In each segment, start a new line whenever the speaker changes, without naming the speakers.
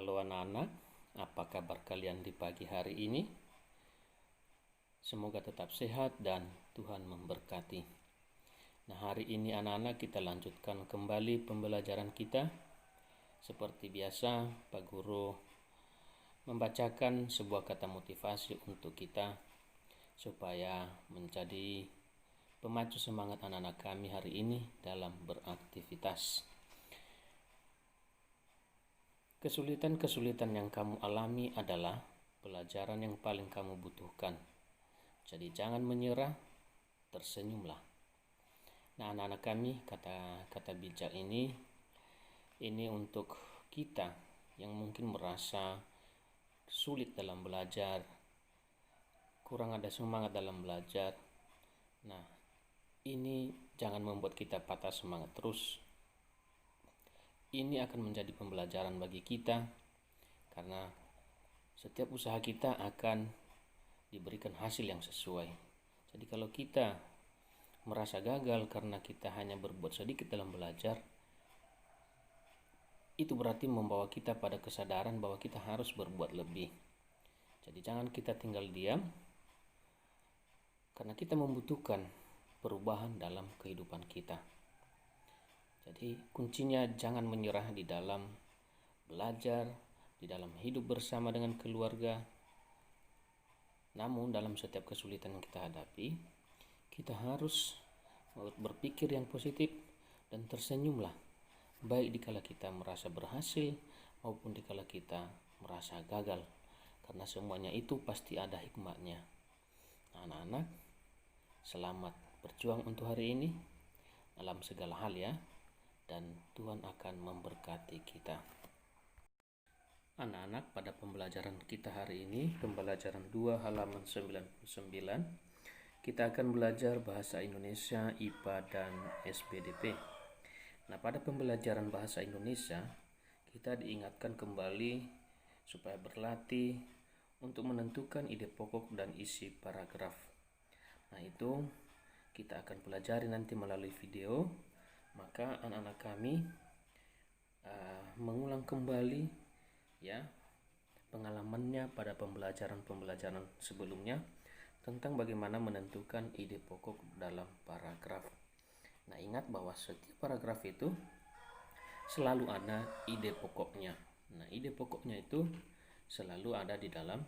Halo anak-anak, apa kabar kalian di pagi hari ini? Semoga tetap sehat dan Tuhan memberkati. Nah, hari ini anak-anak kita lanjutkan kembali pembelajaran kita. Seperti biasa, Pak Guru membacakan sebuah kata motivasi untuk kita supaya menjadi pemacu semangat anak-anak kami hari ini dalam beraktivitas. Kesulitan-kesulitan yang kamu alami adalah pelajaran yang paling kamu butuhkan. Jadi jangan menyerah, tersenyumlah. Nah, anak-anak kami, kata-kata bijak ini untuk kita yang mungkin merasa sulit dalam belajar, kurang ada semangat dalam belajar. Nah, ini jangan membuat kita patah semangat terus. Ini akan menjadi pembelajaran bagi kita karena setiap usaha kita akan diberikan hasil yang sesuai. Jadi kalau kita merasa gagal karena kita hanya berbuat sedikit dalam belajar, itu berarti membawa kita pada kesadaran bahwa kita harus berbuat lebih. Jadi jangan kita tinggal diam karena kita membutuhkan perubahan dalam kehidupan kita. Jadi kuncinya jangan menyerah di dalam belajar, di dalam hidup bersama dengan keluarga. Namun dalam setiap kesulitan yang kita hadapi, kita harus berpikir yang positif dan tersenyumlah. Baik dikala kita merasa berhasil maupun dikala kita merasa gagal. Karena semuanya itu pasti ada hikmahnya. Anak-anak, selamat berjuang untuk hari ini dalam segala hal ya. Dan Tuhan akan memberkati kita. Anak-anak, pada pembelajaran kita hari ini, pembelajaran 2 halaman 99, kita akan belajar bahasa Indonesia, IPA, dan SPDP. Nah, pada pembelajaran bahasa Indonesia, kita diingatkan kembali supaya berlatih untuk menentukan ide pokok dan isi paragraf. Nah, itu kita akan pelajari nanti melalui video. Maka anak-anak kami mengulang kembali ya pengalamannya pada pembelajaran sebelumnya tentang bagaimana menentukan ide pokok dalam paragraf. Nah, ingat bahwa setiap paragraf itu selalu ada ide pokoknya. Nah, ide pokoknya itu selalu ada di dalam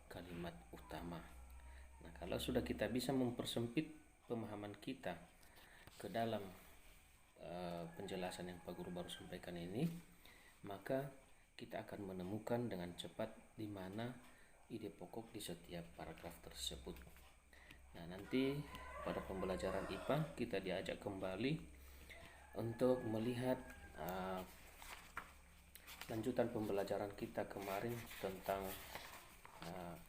kalimat utama. Nah, kalau sudah kita bisa mempersempit pemahaman kita ke dalam penjelasan yang Pak Guru baru sampaikan ini, maka kita akan menemukan dengan cepat di mana ide pokok di setiap paragraf tersebut. Nah, nanti pada pembelajaran IPA kita diajak kembali untuk melihat lanjutan pembelajaran kita kemarin tentang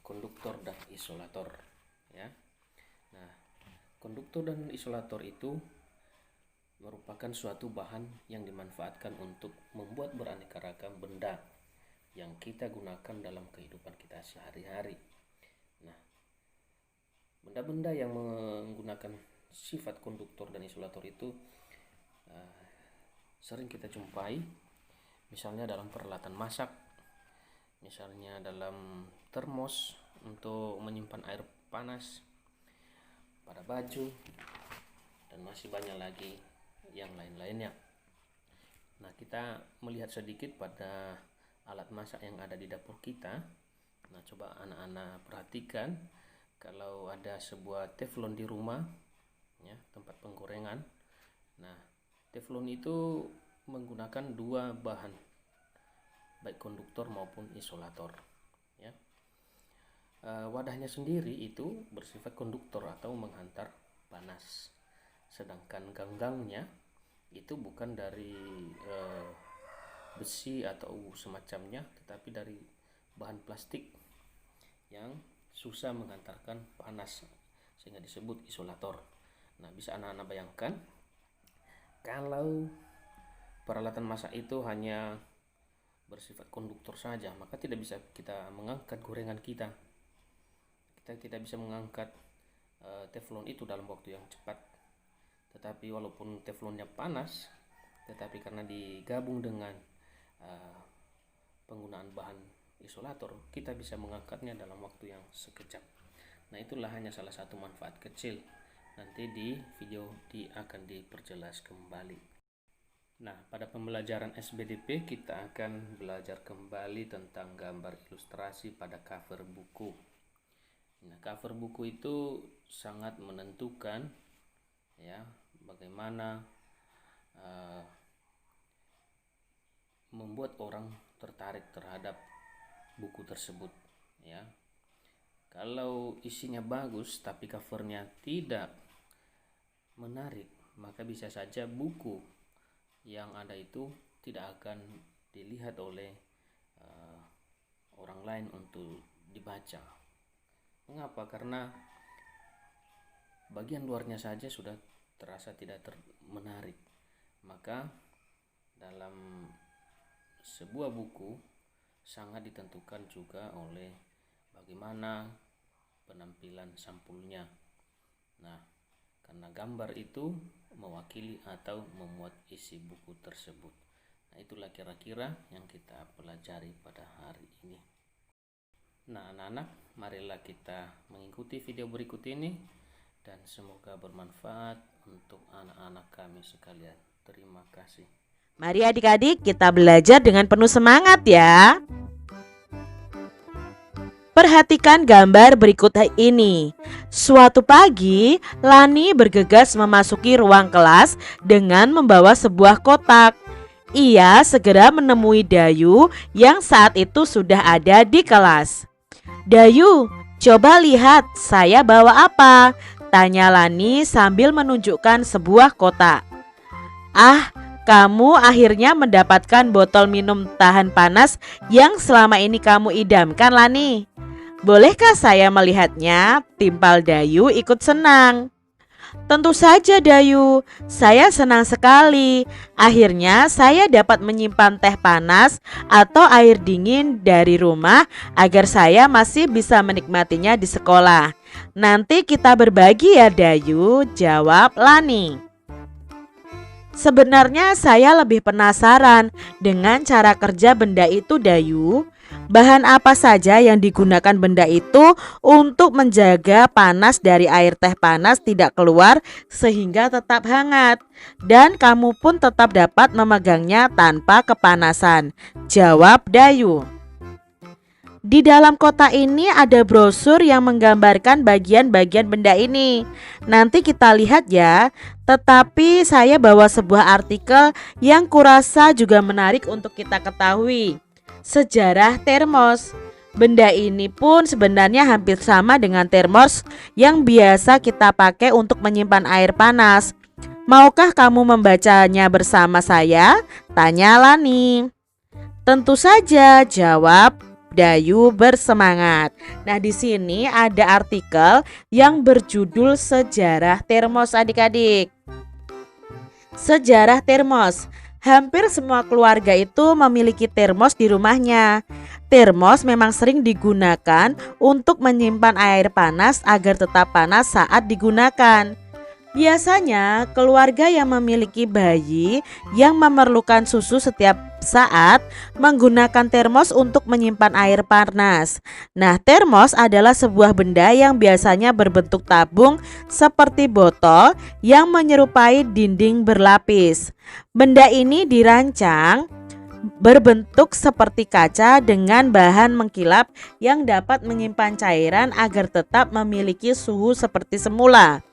konduktor dan isolator ya. Nah, konduktor dan isolator itu merupakan suatu bahan yang dimanfaatkan untuk membuat beraneka ragam benda yang kita gunakan dalam kehidupan kita sehari-hari. Nah, benda-benda yang menggunakan sifat konduktor dan isolator itu sering kita jumpai, misalnya dalam peralatan masak, misalnya dalam termos untuk menyimpan air panas, pada baju, dan masih banyak lagi yang lain-lainnya. Nah, kita melihat sedikit pada alat masak yang ada di dapur kita. Nah, coba anak-anak perhatikan kalau ada sebuah teflon di rumah ya, tempat penggorengan. Nah, teflon itu menggunakan dua bahan, baik konduktor maupun isolator ya. Wadahnya sendiri itu bersifat konduktor atau menghantar panas, sedangkan ganggangnya itu bukan dari besi atau semacamnya, tetapi dari bahan plastik yang susah menghantarkan panas sehingga disebut isolator. Nah, bisa anak-anak bayangkan kalau peralatan masak itu hanya bersifat konduktor saja, maka tidak bisa kita mengangkat gorengan kita. Kita tidak bisa mengangkat teflon itu dalam waktu yang cepat. Tetapi walaupun teflonnya panas, tetapi karena digabung dengan penggunaan bahan isolator, kita bisa mengangkatnya dalam waktu yang sekejap. Nah, itulah hanya salah satu manfaat kecil. Nanti di video akan diperjelas kembali. Nah, pada pembelajaran SBDP kita akan belajar kembali tentang gambar ilustrasi pada cover buku. Nah, cover buku itu sangat menentukan ya bagaimana membuat orang tertarik terhadap buku tersebut ya. Kalau isinya bagus tapi covernya tidak menarik, maka bisa saja buku yang ada itu tidak akan dilihat oleh orang lain untuk dibaca. Mengapa? Karena bagian luarnya saja sudah terasa tidak menarik. Maka dalam sebuah buku sangat ditentukan juga oleh bagaimana penampilan sampulnya. Nah, karena gambar itu mewakili atau memuat isi buku tersebut. Nah, itulah kira-kira yang kita pelajari pada hari ini. Nah, anak-anak, marilah kita mengikuti video berikut ini dan semoga bermanfaat untuk anak-anak kami sekalian. Terima kasih.
Mari adik-adik kita belajar dengan penuh semangat ya. Perhatikan gambar berikut ini. Suatu pagi, Lani bergegas memasuki ruang kelas dengan membawa sebuah kotak. Ia segera menemui Dayu yang saat itu sudah ada di kelas. "Dayu, coba lihat saya bawa apa?" tanya Lani sambil menunjukkan sebuah kotak. "Ah, kamu akhirnya mendapatkan botol minum tahan panas yang selama ini kamu idamkan, Lani. Bolehkah saya melihatnya?" timpal Dayu ikut senang. "Tentu saja Dayu, saya senang sekali. Akhirnya saya dapat menyimpan teh panas atau air dingin dari rumah agar saya masih bisa menikmatinya di sekolah. Nanti kita berbagi ya Dayu," jawab Lani. "Sebenarnya saya lebih penasaran dengan cara kerja benda itu Dayu. Bahan apa saja yang digunakan benda itu untuk menjaga panas dari air teh panas tidak keluar sehingga tetap hangat, dan kamu pun tetap dapat memegangnya tanpa kepanasan," jawab Dayu. "Di dalam kotak ini ada brosur yang menggambarkan bagian-bagian benda ini. Nanti kita lihat ya. Tetapi saya bawa sebuah artikel yang kurasa juga menarik untuk kita ketahui. Sejarah termos. Benda ini pun sebenarnya hampir sama dengan termos yang biasa kita pakai untuk menyimpan air panas. Maukah kamu membacanya bersama saya?" tanya Lani. "Tentu saja," jawab Dayu bersemangat. Nah, di sini ada artikel yang berjudul Sejarah Termos adik-adik. Sejarah termos. Hampir semua keluarga itu memiliki termos di rumahnya. Termos memang sering digunakan untuk menyimpan air panas agar tetap panas saat digunakan. Biasanya keluarga yang memiliki bayi yang memerlukan susu setiap saat menggunakan termos untuk menyimpan air panas. Nah, termos adalah sebuah benda yang biasanya berbentuk tabung seperti botol yang menyerupai dinding berlapis. Benda ini dirancang berbentuk seperti kaca dengan bahan mengkilap yang dapat menyimpan cairan agar tetap memiliki suhu seperti semula.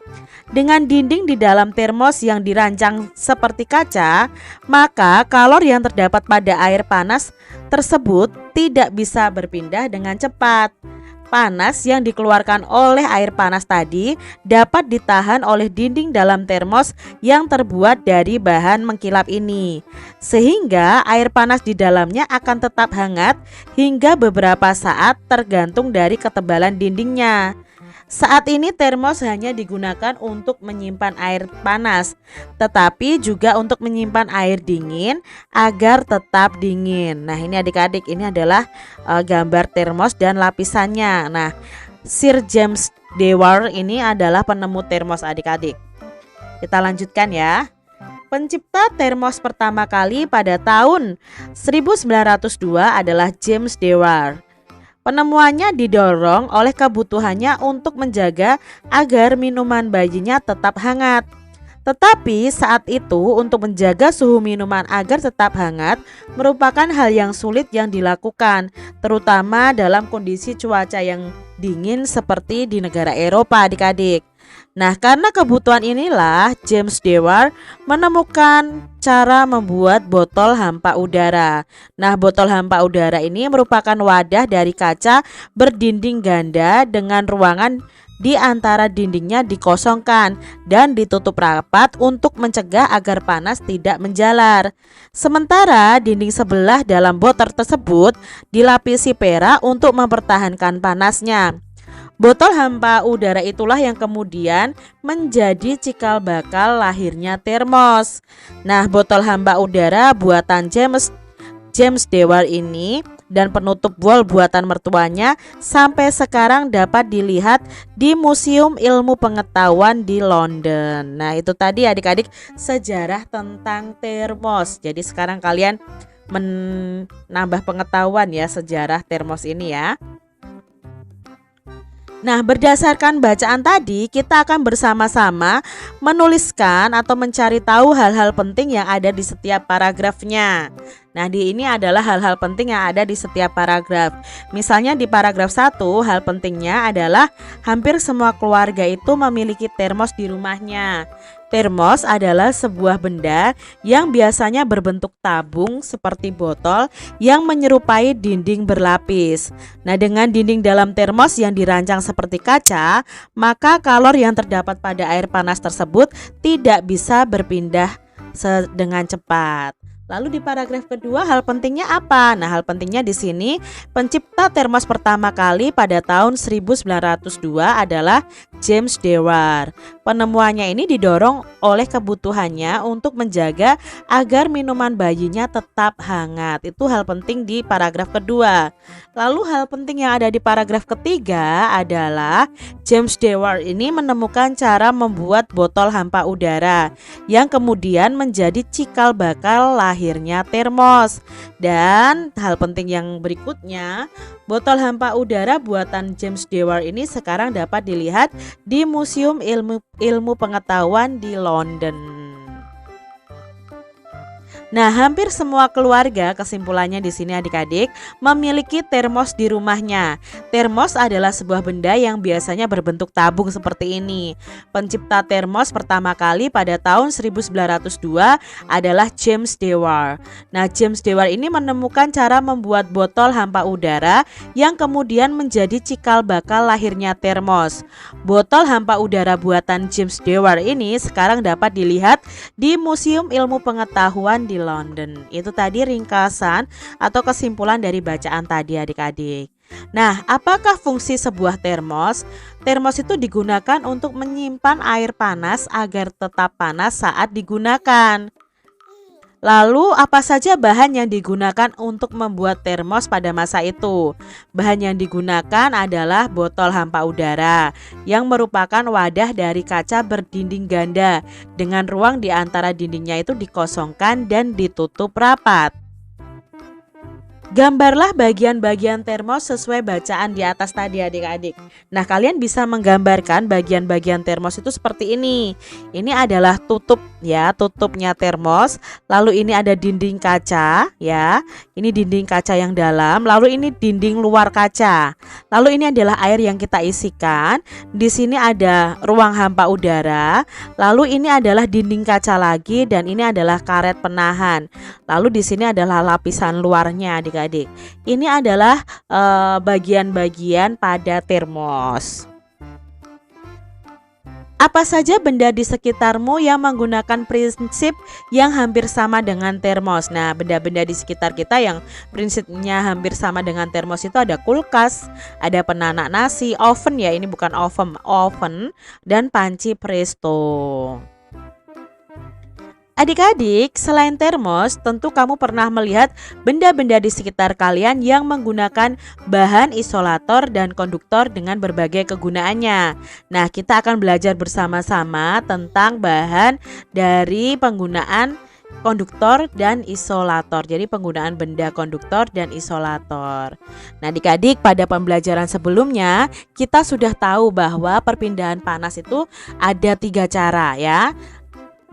Dengan dinding di dalam termos yang dirancang seperti kaca, maka kalor yang terdapat pada air panas tersebut tidak bisa berpindah dengan cepat. Panas yang dikeluarkan oleh air panas tadi dapat ditahan oleh dinding dalam termos yang terbuat dari bahan mengkilap ini, sehingga air panas di dalamnya akan tetap hangat hingga beberapa saat tergantung dari ketebalan dindingnya. Saat ini termos hanya digunakan untuk menyimpan air panas, tetapi juga untuk menyimpan air dingin agar tetap dingin. Nah, ini adik-adik, ini adalah gambar termos dan lapisannya. Nah, Sir James Dewar ini adalah penemu termos adik-adik. Kita lanjutkan ya. Pencipta termos pertama kali pada tahun 1902 adalah James Dewar. Penemuannya didorong oleh kebutuhannya untuk menjaga agar minuman bayinya tetap hangat. Tetapi saat itu untuk menjaga suhu minuman agar tetap hangat merupakan hal yang sulit yang dilakukan, terutama dalam kondisi cuaca yang dingin seperti di negara Eropa, adik-adik. Nah, karena kebutuhan inilah James Dewar menemukan cara membuat botol hampa udara. Nah, botol hampa udara ini merupakan wadah dari kaca berdinding ganda dengan ruangan di antara dindingnya dikosongkan dan ditutup rapat untuk mencegah agar panas tidak menjalar. Sementara dinding sebelah dalam botol tersebut dilapisi perak untuk mempertahankan panasnya. Botol hampa udara itulah yang kemudian menjadi cikal bakal lahirnya termos. Nah, botol hampa udara buatan James Dewar ini dan penutup bol buatan mertuanya sampai sekarang dapat dilihat di Museum Ilmu Pengetahuan di London. Nah, itu tadi adik-adik sejarah tentang termos. Jadi sekarang kalian menambah pengetahuan ya sejarah termos ini ya. Nah, berdasarkan bacaan tadi, kita akan bersama-sama menuliskan atau mencari tahu hal-hal penting yang ada di setiap paragrafnya. Nah, ini adalah hal-hal penting yang ada di setiap paragraf. Misalnya di paragraf 1, hal pentingnya adalah hampir semua keluarga itu memiliki termos di rumahnya. Termos adalah sebuah benda yang biasanya berbentuk tabung seperti botol yang menyerupai dinding berlapis. Nah, dengan dinding dalam termos yang dirancang seperti kaca, maka kalor yang terdapat pada air panas tersebut tidak bisa berpindah dengan cepat. Lalu di paragraf kedua, hal pentingnya apa? Nah, hal pentingnya di sini pencipta termos pertama kali pada tahun 1902 adalah James Dewar. Penemuannya ini didorong oleh kebutuhannya untuk menjaga agar minuman bayinya tetap hangat. Itu hal penting di paragraf kedua. Lalu hal penting yang ada di paragraf ketiga adalah James Dewar ini menemukan cara membuat botol hampa udara yang kemudian menjadi cikal bakal lahirnya termos. Dan hal penting yang berikutnya, botol hampa udara buatan James Dewar ini sekarang dapat dilihat di Museum Ilmu Pengetahuan di London. Nah, hampir semua keluarga, kesimpulannya di sini adik-adik, memiliki termos di rumahnya. Termos adalah sebuah benda yang biasanya berbentuk tabung seperti ini. Pencipta termos pertama kali pada tahun 1902 adalah James Dewar. Nah, James Dewar ini menemukan cara membuat botol hampa udara yang kemudian menjadi cikal bakal lahirnya termos. Botol hampa udara buatan James Dewar ini sekarang dapat dilihat di Museum Ilmu Pengetahuan di London. Itu tadi ringkasan atau kesimpulan dari bacaan tadi adik-adik. Nah, apakah fungsi sebuah termos? Termos itu digunakan untuk menyimpan air panas agar tetap panas saat digunakan. Lalu apa saja bahan yang digunakan untuk membuat termos pada masa itu? Bahan yang digunakan adalah botol hampa udara yang merupakan wadah dari kaca berdinding ganda dengan ruang di antara dindingnya itu dikosongkan dan ditutup rapat. Gambarlah bagian-bagian termos sesuai bacaan di atas tadi adik-adik. Nah, kalian bisa menggambarkan bagian-bagian termos itu seperti ini. Ini adalah tutup ya, tutupnya termos. Lalu ini ada dinding kaca ya. Ini dinding kaca yang dalam, lalu ini dinding luar kaca. Lalu ini adalah air yang kita isikan. Di sini ada ruang hampa udara. Lalu ini adalah dinding kaca lagi dan ini adalah karet penahan. Lalu di sini adalah lapisan luarnya adik-adik. Ini adalah bagian-bagian pada termos. Apa saja benda di sekitarmu yang menggunakan prinsip yang hampir sama dengan termos? Nah, benda-benda di sekitar kita yang prinsipnya hampir sama dengan termos itu ada kulkas, ada penanak nasi, oven ya, ini bukan oven, dan panci presto. Adik-adik, selain termos, tentu kamu pernah melihat benda-benda di sekitar kalian yang menggunakan bahan isolator dan konduktor dengan berbagai kegunaannya. Nah, kita akan belajar bersama-sama tentang bahan dari penggunaan konduktor dan isolator. Jadi penggunaan benda konduktor dan isolator. Nah, adik-adik, pada pembelajaran sebelumnya kita sudah tahu bahwa perpindahan panas itu ada 3 cara ya.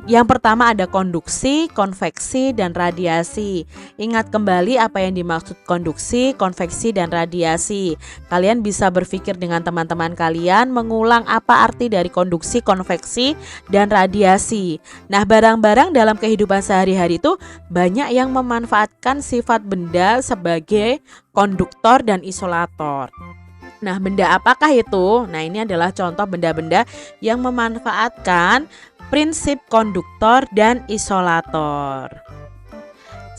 Yang pertama ada konduksi, konveksi, dan radiasi. Ingat kembali apa yang dimaksud konduksi, konveksi, dan radiasi. Kalian bisa berpikir dengan teman-teman kalian mengulang apa arti dari konduksi, konveksi, dan radiasi. Nah, barang-barang dalam kehidupan sehari-hari itu banyak yang memanfaatkan sifat benda sebagai konduktor dan isolator. Nah, benda apakah itu? Nah, ini adalah contoh benda-benda yang memanfaatkan prinsip konduktor dan isolator.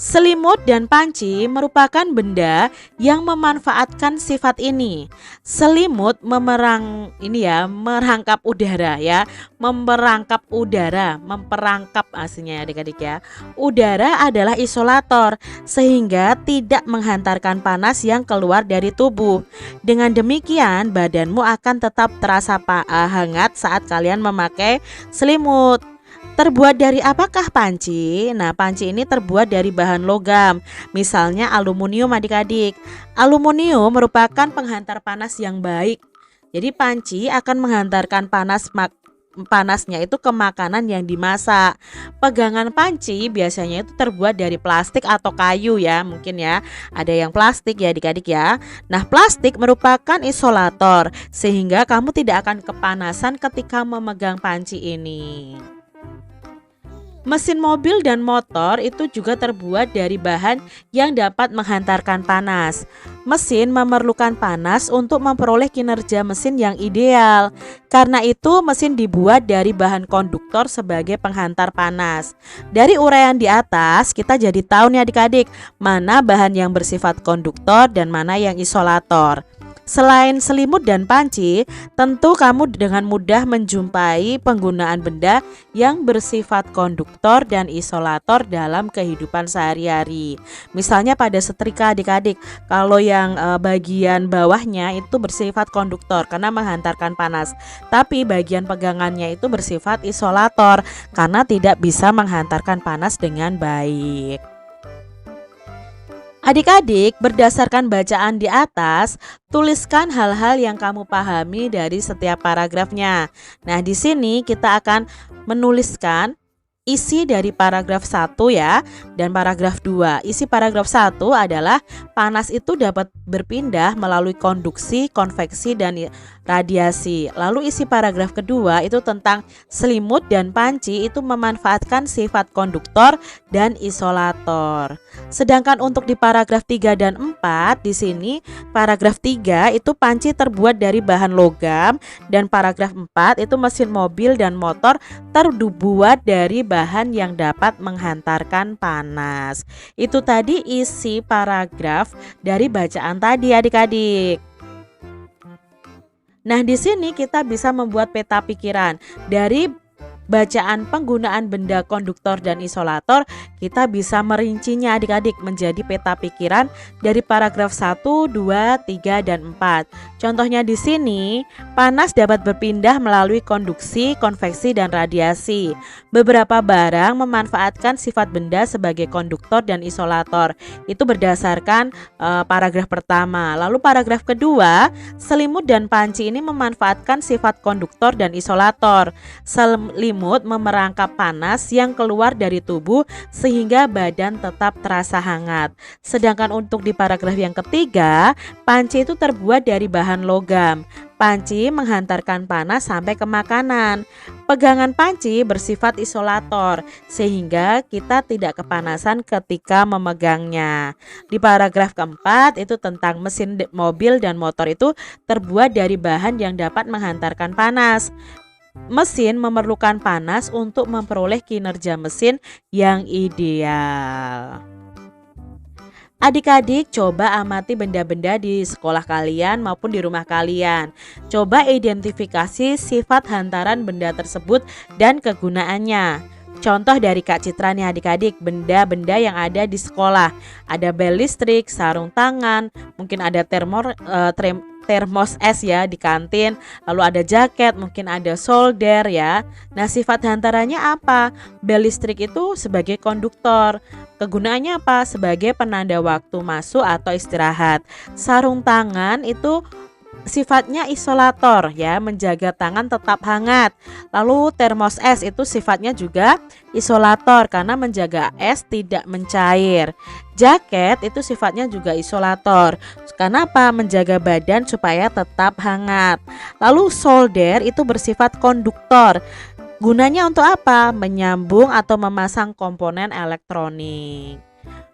Selimut dan panci merupakan benda yang memanfaatkan sifat ini. Selimut merangkap udara ya, memperangkap aslinya adik-adik ya. Udara adalah isolator sehingga tidak menghantarkan panas yang keluar dari tubuh. Dengan demikian badanmu akan tetap terasa hangat saat kalian memakai selimut. Terbuat dari apakah panci? Nah, panci ini terbuat dari bahan logam, misalnya aluminium adik-adik. Aluminium merupakan penghantar panas yang baik. Jadi panci akan menghantarkan panasnya itu ke makanan yang dimasak. Pegangan panci biasanya itu terbuat dari plastik atau kayu ya, mungkin ya. Ada yang plastik ya adik-adik ya. Nah, plastik merupakan isolator sehingga kamu tidak akan kepanasan ketika memegang panci ini. Mesin mobil dan motor itu juga terbuat dari bahan yang dapat menghantarkan panas. Mesin memerlukan panas untuk memperoleh kinerja mesin yang ideal. Karena itu mesin dibuat dari bahan konduktor sebagai penghantar panas. Dari uraian di atas kita jadi tahu nih adik-adik, mana bahan yang bersifat konduktor dan mana yang isolator. Selain selimut dan panci, tentu kamu dengan mudah menjumpai penggunaan benda yang bersifat konduktor dan isolator dalam kehidupan sehari-hari. Misalnya pada setrika adik-adik, kalau yang bagian bawahnya itu bersifat konduktor karena menghantarkan panas, tapi bagian pegangannya itu bersifat isolator karena tidak bisa menghantarkan panas dengan baik. Adik-adik, berdasarkan bacaan di atas, tuliskan hal-hal yang kamu pahami dari setiap paragrafnya. Nah, di sini kita akan menuliskan isi dari paragraf 1 ya dan paragraf 2. Isi paragraf 1 adalah panas itu dapat berpindah melalui konduksi, konveksi, dan radiasi. Lalu isi paragraf kedua itu tentang selimut dan panci itu memanfaatkan sifat konduktor dan isolator. Sedangkan untuk di paragraf 3 dan 4 di sini paragraf 3 itu panci terbuat dari bahan logam dan paragraf 4 itu mesin mobil dan motor terbuat dari bahan yang dapat menghantarkan panas. Itu tadi isi paragraf dari bacaan tadi adik-adik. Nah, di sini kita bisa membuat peta pikiran dari bacaan penggunaan benda konduktor dan isolator. Kita bisa merincinya adik-adik menjadi peta pikiran dari paragraf 1, 2, 3, dan 4. Contohnya di sini, panas dapat berpindah melalui konduksi, konveksi, dan radiasi. Beberapa barang memanfaatkan sifat benda sebagai konduktor dan isolator. Itu berdasarkan paragraf pertama. Lalu paragraf kedua, selimut dan panci ini memanfaatkan sifat konduktor dan isolator. Selimut memerangkap panas yang keluar dari tubuh sehingga badan tetap terasa hangat. Sedangkan untuk di paragraf yang ketiga, panci itu terbuat dari bahan logam. Panci menghantarkan panas sampai ke makanan. Pegangan panci bersifat isolator sehingga kita tidak kepanasan ketika memegangnya. Di paragraf keempat itu tentang mesin mobil dan motor itu terbuat dari bahan yang dapat menghantarkan panas. Mesin memerlukan panas untuk memperoleh kinerja mesin yang ideal. Adik-adik, coba amati benda-benda di sekolah kalian maupun di rumah kalian. Coba identifikasi sifat hantaran benda tersebut dan kegunaannya. Contoh dari Kak Citra nih adik-adik, benda-benda yang ada di sekolah. Ada bel listrik, sarung tangan, mungkin ada termos es ya di kantin, lalu ada jaket, mungkin ada solder ya. Nah, sifat hantarannya apa? Bel listrik itu sebagai konduktor. Kegunaannya apa? Sebagai penanda waktu masuk atau istirahat. Sarung tangan itu sifatnya isolator ya, menjaga tangan tetap hangat. Lalu termos es itu sifatnya juga isolator karena menjaga es tidak mencair. Jaket itu sifatnya juga isolator. Karena apa? Menjaga badan supaya tetap hangat. Lalu solder itu bersifat konduktor. Gunanya untuk apa? Menyambung atau memasang komponen elektronik.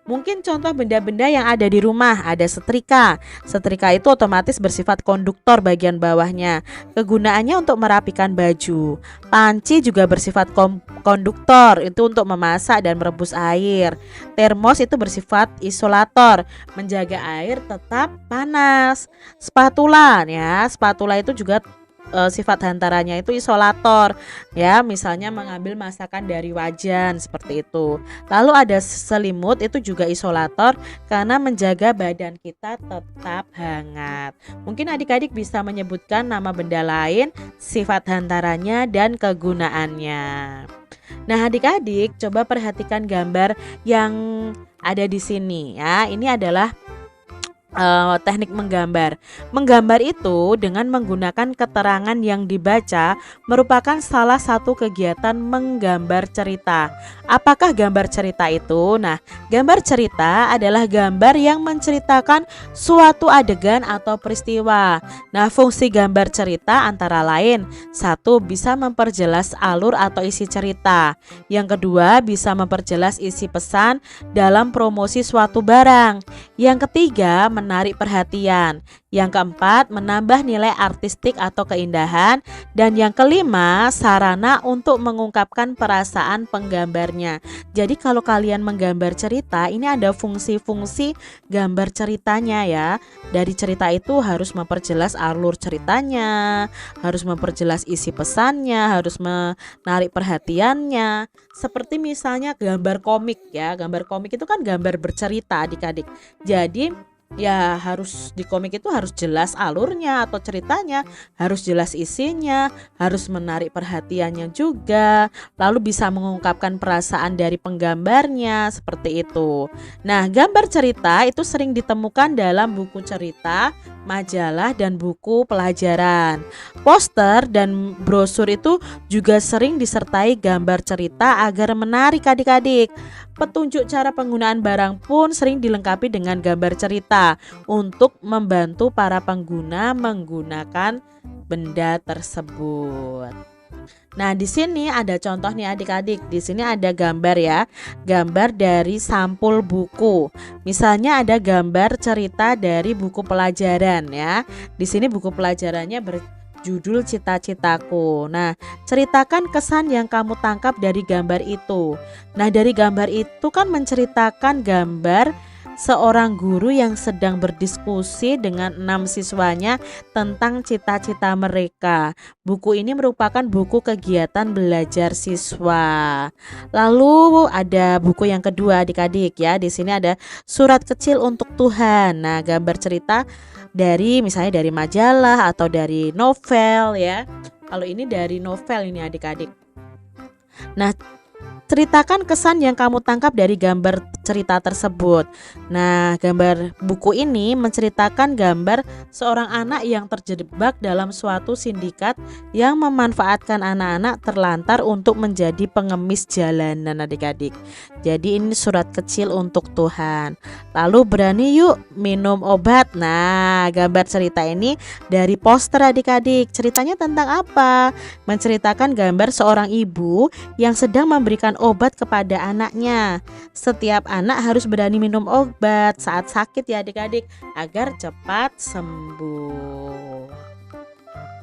Mungkin contoh benda-benda yang ada di rumah, ada setrika. Setrika itu otomatis bersifat konduktor bagian bawahnya. Kegunaannya untuk merapikan baju. Panci juga bersifat konduktor, itu untuk memasak dan merebus air. Termos itu bersifat isolator, menjaga air tetap panas. Spatula ya, spatula itu juga sifat hantarannya itu isolator ya, misalnya mengambil masakan dari wajan seperti itu. Lalu ada selimut, itu juga isolator karena menjaga badan kita tetap hangat. Mungkin adik-adik bisa menyebutkan nama benda lain, sifat hantarannya dan kegunaannya. Nah, adik-adik coba perhatikan gambar yang ada di sini ya. Ini adalah teknik menggambar. Menggambar itu dengan menggunakan keterangan yang dibaca merupakan salah satu kegiatan menggambar cerita. Apakah gambar cerita itu? Nah, gambar cerita adalah gambar yang menceritakan suatu adegan atau peristiwa. Nah, fungsi gambar cerita antara lain: satu, bisa memperjelas alur atau isi cerita. Yang kedua, bisa memperjelas isi pesan dalam promosi suatu barang. Yang ketiga, menarik perhatian. Yang keempat, menambah nilai artistik atau keindahan. Dan yang kelima, sarana untuk mengungkapkan perasaan penggambarnya. Jadi kalau kalian menggambar cerita, ini ada fungsi-fungsi gambar ceritanya ya. Dari cerita itu harus memperjelas alur ceritanya, harus memperjelas isi pesannya, harus menarik perhatiannya. Seperti misalnya gambar komik ya. Gambar komik itu kan gambar bercerita adik-adik. Jadi ya harus di komik itu harus jelas alurnya atau ceritanya, harus jelas isinya, harus menarik perhatiannya juga, lalu bisa mengungkapkan perasaan dari penggambarnya seperti itu. Nah, gambar cerita itu sering ditemukan dalam buku cerita, majalah, dan buku pelajaran. Poster dan brosur itu juga sering disertai gambar cerita agar menarik adik-adik. Petunjuk cara penggunaan barang pun sering dilengkapi dengan gambar cerita untuk membantu para pengguna menggunakan benda tersebut. Nah, di sini ada contoh nih adik-adik. Di sini ada gambar ya. Gambar dari sampul buku. Misalnya ada gambar cerita dari buku pelajaran ya. Di sini buku pelajarannya berjudul Cita-citaku. Nah, ceritakan kesan yang kamu tangkap dari gambar itu. Nah, dari gambar itu kan menceritakan gambar seorang guru yang sedang berdiskusi dengan 6 siswanya tentang cita-cita mereka. Buku ini merupakan buku kegiatan belajar siswa. Lalu ada buku yang kedua adik-adik ya. Di sini ada Surat Kecil untuk Tuhan. Nah, gambar cerita dari misalnya dari majalah atau dari novel ya. Kalau ini dari novel ini adik-adik. Nah, ceritakan kesan yang kamu tangkap dari gambar cerita tersebut. Nah, gambar buku ini menceritakan gambar seorang anak yang terjebak dalam suatu sindikat yang memanfaatkan anak-anak terlantar untuk menjadi pengemis jalanan adik-adik. Jadi ini surat kecil untuk Tuhan. Lalu berani yuk minum obat. Nah, gambar cerita ini dari poster adik-adik. Ceritanya tentang apa? Menceritakan gambar seorang ibu yang sedang memberikan obat kepada anaknya. Setiap anak harus berani minum obat saat sakit ya adik-adik agar cepat sembuh.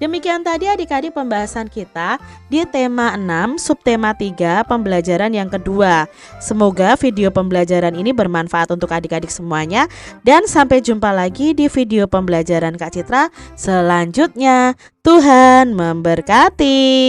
Demikian tadi adik-adik pembahasan kita di tema 6 subtema 3 pembelajaran yang kedua. Semoga video pembelajaran ini bermanfaat untuk adik-adik semuanya dan sampai jumpa lagi di video pembelajaran Kak Citra selanjutnya. Tuhan memberkati.